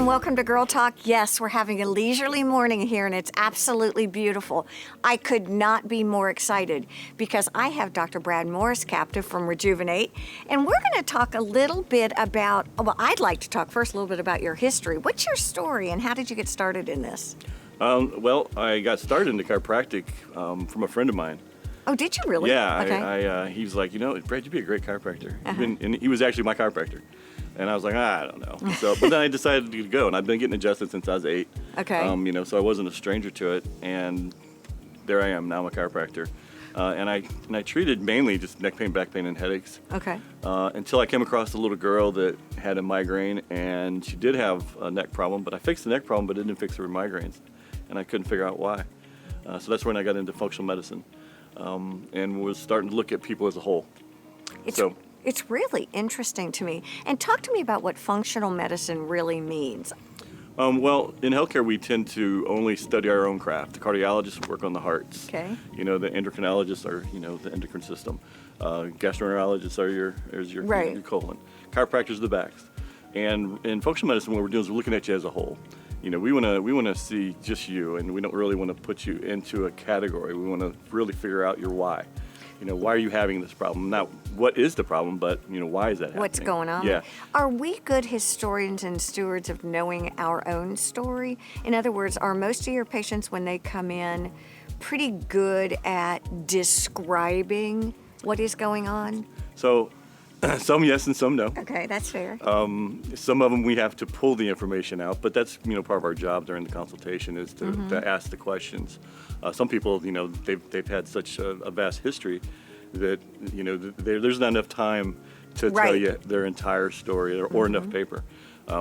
and welcome to Girl Talk. Yes, we're having a leisurely morning here, and it's absolutely beautiful. I could not be more excited because I have Dr. Brad Morris, captive from Rejuvenate, and we're going to talk a little bit about, well, I'd like to talk first a little bit about your history. What's your story, and how did you get started in this? Well, I got started into chiropractic from a friend of mine. Oh, did you really? Yeah, okay. he was like, Brad, you'd be a great chiropractor. And he was actually my chiropractor. And I was like, I don't know. So, but then I decided to go, and I've been getting adjusted since I was 8. Okay. So I wasn't a stranger to it, and there I am now. I'm a chiropractor, and I treated mainly just neck pain, back pain, and headaches. Okay. Until I came across a little girl that had a migraine, and she did have a neck problem, but I fixed the neck problem, but didn't fix her migraines, and I couldn't figure out why. So that's when I got into functional medicine, and was starting to look at people as a whole. It's really interesting to me. And talk to me about what functional medicine really means. Well, in healthcare, we tend to only study our own craft. The cardiologists work on the hearts. Okay. The endocrinologists are, the endocrine system. Gastroenterologists are your colon. Chiropractors are the backs. And in functional medicine, what we're doing is we're looking at you as a whole. We want to see just you, and we don't really want to put you into a category. We want to really figure out your why. Why are you having this problem? Not what is the problem, but, why is that happening? What's going on? Yeah. Are we good historians and stewards of knowing our own story? In other words, are most of your patients, when they come in, pretty good at describing what is going on? So, some yes and some no. Okay, that's fair. Some of them we have to pull the information out, but that's part of our job during the consultation is to ask the questions. Some people, they've had such a vast history that there's not enough time to tell you their entire story or enough paper.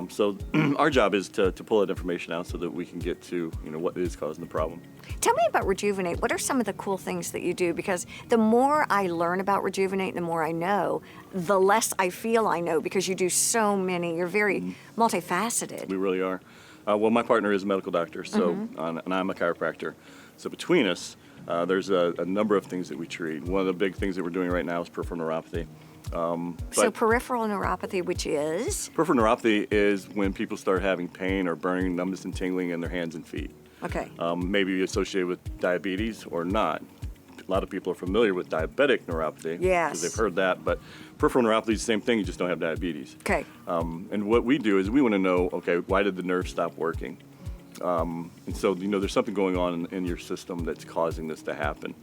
So our job is to pull that information out so that we can get to what is causing the problem. Tell me about Rejuvenate. What are some of the cool things that you do? Because the more I learn about Rejuvenate, the more I know, the less I feel I know, because you do so many. You're very multifaceted. We really are. Well, my partner is a medical doctor, so and I'm a chiropractor. So between us, there's a number of things that we treat. One of the big things that we're doing right now is peripheral neuropathy. So peripheral neuropathy, which is? Peripheral neuropathy is when people start having pain or burning, numbness, and tingling in their hands and feet. Okay. Maybe associated with diabetes or not. A lot of people are familiar with diabetic neuropathy. Yes. Because they've heard that, but peripheral neuropathy is the same thing, you just don't have diabetes. Okay. And what we do is we want to know, okay, why did the nerve stop working? And so, there's something going on in your system that's causing this to happen.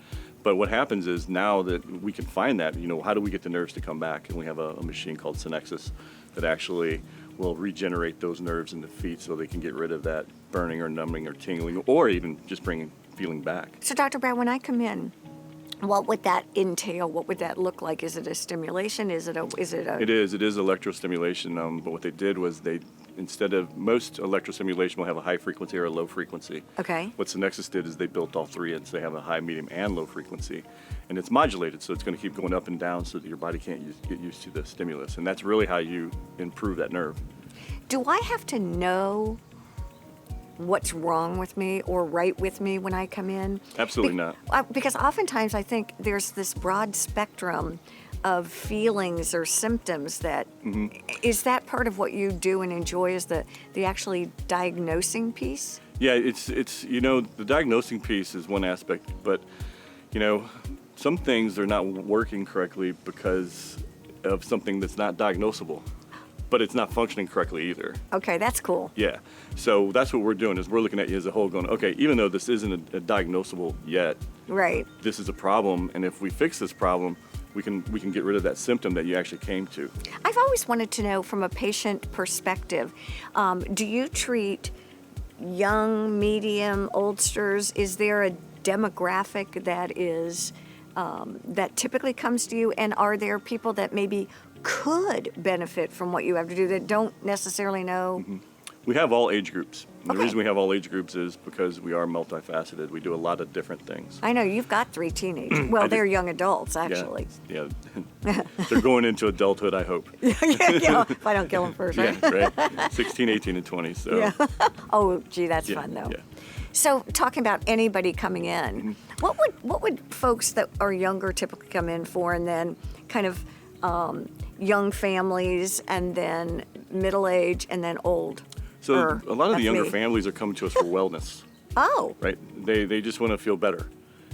But what happens is now that we can find that, how do we get the nerves to come back? And we have a machine called Synexus that actually will regenerate those nerves in the feet so they can get rid of that burning or numbing or tingling or even just bringing feeling back. So Dr. Brad, when I come in, what would that entail? What would that look like? Is it a stimulation? It is electrostimulation. But what they did was instead of most electrostimulation will have a high frequency or a low frequency. Okay. What Synexus did is they built all three in, so they have a high, medium, and low frequency. And it's modulated, so it's going to keep going up and down so that your body can't get used to the stimulus. And that's really how you improve that nerve. Do I have to know what's wrong with me or right with me when I come in? Absolutely not. Because oftentimes I think there's this broad spectrum of feelings or symptoms that is that part of what you do and enjoy, is the actually diagnosing piece? Yeah, it's the diagnosing piece is one aspect, but some things are not working correctly because of something that's not diagnosable, but it's not functioning correctly either. Okay, that's cool. Yeah, so that's what we're doing is we're looking at you as a whole going, okay, even though this isn't a diagnosable yet, right? This is a problem, and if we fix this problem, we can get rid of that symptom that you actually came to. I've always wanted to know from a patient perspective, do you treat young, medium, oldsters? Is there a demographic that is that typically comes to you, and are there people that maybe could benefit from what you have to do that don't necessarily know? We have all age groups. And Okay. The reason we have all age groups is because we are multifaceted. We do a lot of different things. I know you've got 3 teenagers. Well, they're young adults, Yeah, actually. yeah. They're going into adulthood, I hope. yeah, if I don't kill them first, right? Yeah, right. 16, 18, and 20. So. Yeah. Oh, gee, that's Yeah, fun, though. yeah. So, talking about anybody coming in, what would folks that are younger typically come in for, and then kind of young families, and then middle age, and then old? So a lot of the younger me. families are coming to us for wellness, Oh, right? They just want to feel better.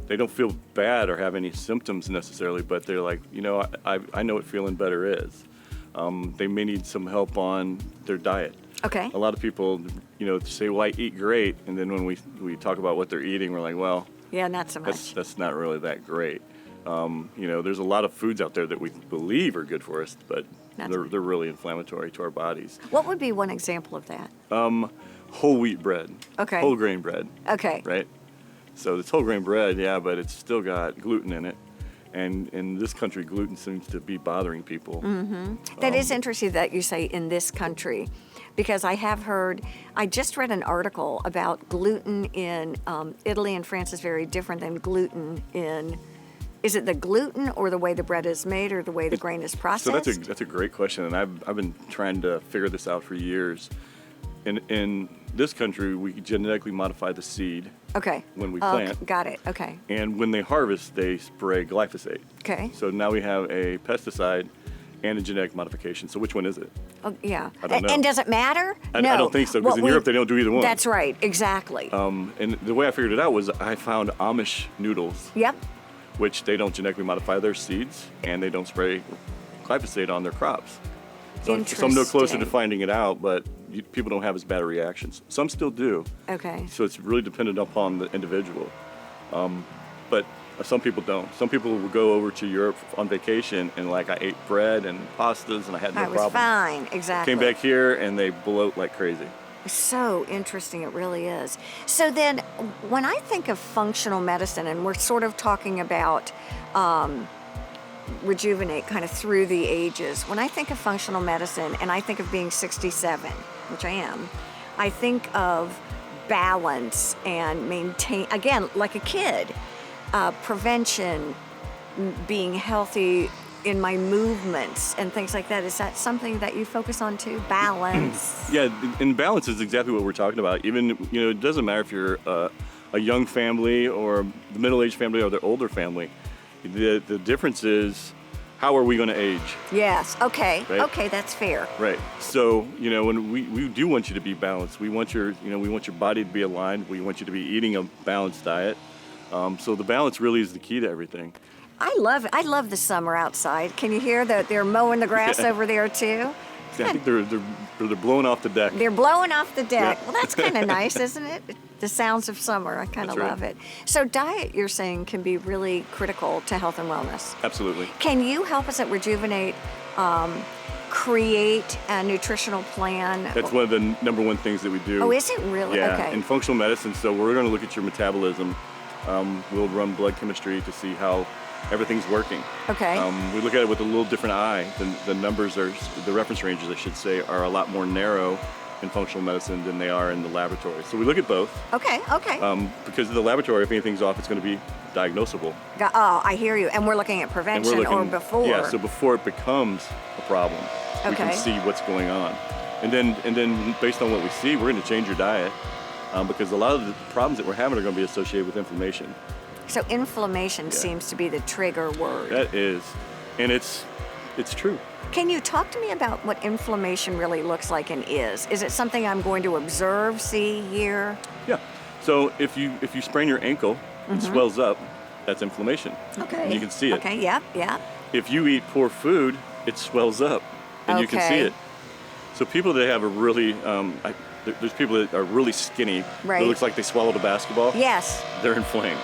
They don't feel bad or have any symptoms necessarily, but they're like, I know what feeling better is. They may need some help on their diet. okay. A lot of people, say, well, I eat great. And then when we talk about what they're eating, we're like, well, Yeah, not so much. that's not really that great. There's a lot of foods out there that we believe are good for us, but Not they're so- really inflammatory to our bodies. What would be one example of that? Whole wheat bread. Okay. Whole grain bread, Okay. right? So it's whole grain bread, yeah, but it's still got gluten in it. And in this country, gluten seems to be bothering people. That is interesting that you say in this country, because I just read an article about gluten in Italy and France is very different than gluten in, is it the gluten or the way the bread is made or the way the grain is processed? So that's a great question, and I've been trying to figure this out for years. In this country, we genetically modify the seed Okay. when we plant. Got it. Okay. And when they harvest, they spray glyphosate. Okay. So now we have a pesticide and a genetic modification. So which one is it? Oh, yeah. I don't know. And does it matter? I No. don't think so, because What in we- Europe they don't do either one. That's right. Exactly. And the way I figured it out was I found Amish noodles, Yep. which they don't genetically modify their seeds, and they don't spray glyphosate on their crops. So I'm no closer to Interesting. finding it out, but people don't have as bad reactions. Some still do. Okay. So it's really dependent upon the individual. But some people don't. Some people will go over to Europe on vacation and I ate bread and pastas and I had no I was problem. fine. Exactly. Came back here and they bloat like crazy. So interesting, it really is. So then, when I think of functional medicine, and we're sort of talking about Rejuvenate kind of through the ages, when I think of functional medicine and I think of being 67, which I am, I think of balance and maintain, again, like a kid, prevention, being healthy in my movements and things like that. Is that something that you focus on too? Balance? Yeah, and balance is exactly what we're talking about. Even, it doesn't matter if you're a young family or the middle-aged family or the older family. The difference is, how are we going to age? Yes. Okay. Right. Okay, that's fair. Right. So, when we do want you to be balanced, we want your body to be aligned. We want you to be eating a balanced diet. So the balance really is the key to everything. I love it. I love the summer outside. Can you hear that they're mowing the grass Yeah. over there too? I think they're blowing off the deck. They're blowing off the deck. Yeah. Well, that's kind of nice, isn't it? The sounds of summer. I kind of That's right. love it. So diet, you're saying, can be really critical to health and wellness. Absolutely. Can you help us at Rejuvenate create a nutritional plan? That's one of the number one things that we do. Oh, is it really? Yeah, Okay. in functional medicine. So we're going to look at your metabolism. We'll run blood chemistry to see how everything's working. Okay. We look at it with a little different eye. The numbers the reference ranges, I should say, are a lot more narrow in functional medicine than they are in the laboratory. So we look at both. Okay. Because in the laboratory, if anything's off, it's going to be diagnosable. Oh, I hear you. And we're looking at And prevention or before. Yeah, so before it becomes a problem, we can Okay. see what's going on. And then based on what we see, we're going to change your diet because a lot of the problems that we're having are going to be associated with inflammation. So inflammation seems to be the trigger word. That is, and it's true. Can you talk to me about what inflammation really looks like and is? Is it something I'm going to observe, see, hear? Yeah. So if you sprain your ankle, it swells up. That's inflammation. Okay. And you can see it. Okay, yep. If you eat poor food, it swells up, and you can see Okay. it. So people that have a really, there's people that are really skinny. Right. It looks like they swallowed a basketball. Yes. They're inflamed.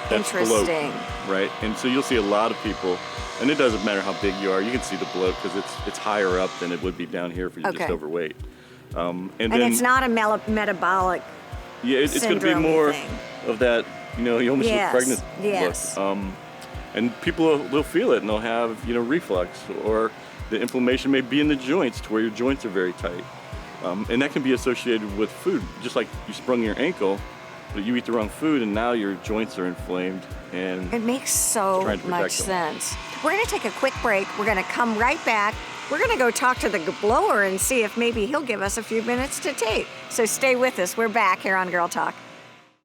That's bloat, Interesting. right? And so you'll see a lot of people, and it doesn't matter how big you are. You can see the bloat because it's higher up than it would be down here if you're just Okay. overweight. And And then it's not a metabolic. yeah, it's going to be syndrome more thing. of that. You almost Yes, look pregnant. yes. Look. And people they'll feel it and they'll have reflux, or the inflammation may be in the joints to where your joints are very tight, and that can be associated with food. Just like you sprung your ankle, but you eat the wrong food and now your joints are inflamed. And It makes so Trying to much protect them. sense. We're going to take a quick break. We're going to come right back. We're going to go talk to the blower and see if maybe he'll give us a few minutes to tape. So stay with us. We're back here on Girl Talk.